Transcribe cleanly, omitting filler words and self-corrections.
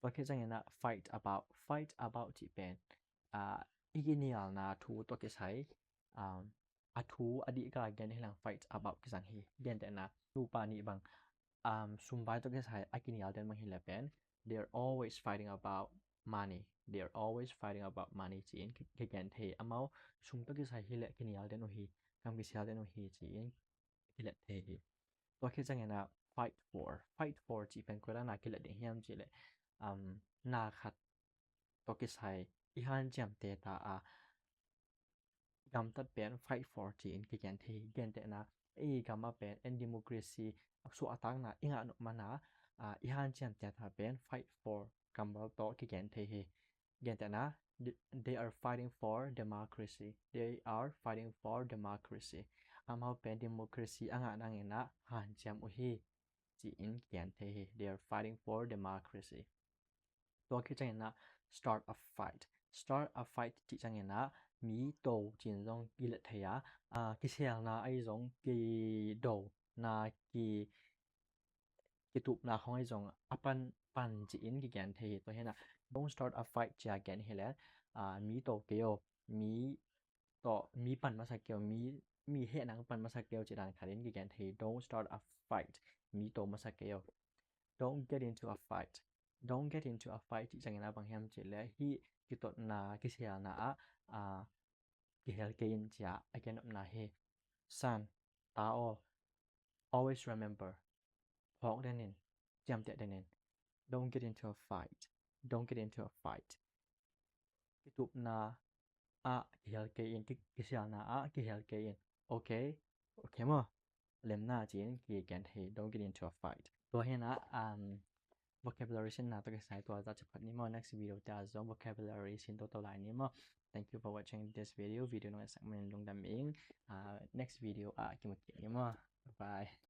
ตัวแค่จะเห็นนะ fight about ที่เป็นอีกนี่อ่ะนะทูตัวแค่ใช้ทูอดีตก็แกนให้หลัง fight about ก็สั่งให้แกนแต่นะรูปานี้บางซุ่มไว้ตัวแค่ใช้อีกนี่อ่ะเดินมาเห็นแล้วเป็น they're always fighting about money they're always fighting about money จีนแกนเทอเมาซุ่มตัวแค่ใช้ให้แหละกินนี่อ่ะเดินโอฮีคำกิเสียเดินโอฮีจีนที่แหละเทตัวแค่จะเห็นนะ fight for จีเป็นคนละนักกิเลสเดียมจีเลยนาคัดตัวกิจไซอีฮันจำเตตากำตัดเป็น fight for จีนกิจการที่เกณฑ์แต่นะกำมาเป็น end democracy สุอาตังนะงานออกมานะอีฮันจำเตตาเป็น fight for กำมาต่อกิจการที่เกณฑ์แต่นะ they are fighting for democracy they are fighting for democracy มาเป็น democracy งานนั่งนะฮันจำอุฮีจีนเกณฑ์ที่ they are fighting for democracy ตัวคือจังนะ start a fight ที่จังนะมีโตจีนรงกิเลสเทียกิเสียนะไอ้รงกิโดนะกิตุบนะของไอ้รงปันจีนกิแกนเทียตัวเห็นนะ don't start a fight จะแกนเฮแล้วมีโตเกียวมีโตมีปันมาสักเกียวมีเหตุนังปันมาสักเกียวจีนขาเล่นกิแกนเทีย don't start a fight มีโตมาสักเกียว don't get into a fightที่จังนะบางแห่งจีเลยที่กิตนากิเสียนะกิเฮลเกนจะไอแกนนาเฮซันตาโอ always remember พอกได้เน้นจำเตะได้เน้น don't get into a fight กิตุนากิเฮลเกนกิเสียนะกิเฮลเกนโอเคมั้ยเล่มหน้าจีนกิแกนเฮ don't get into a fight ตัวเห็นนะvocabulary sin na to guys na ito at sa nimo next video ta zo vocabulary sin to lai nimo thank you for watching this video no sa men long daming next video kimot nimo bye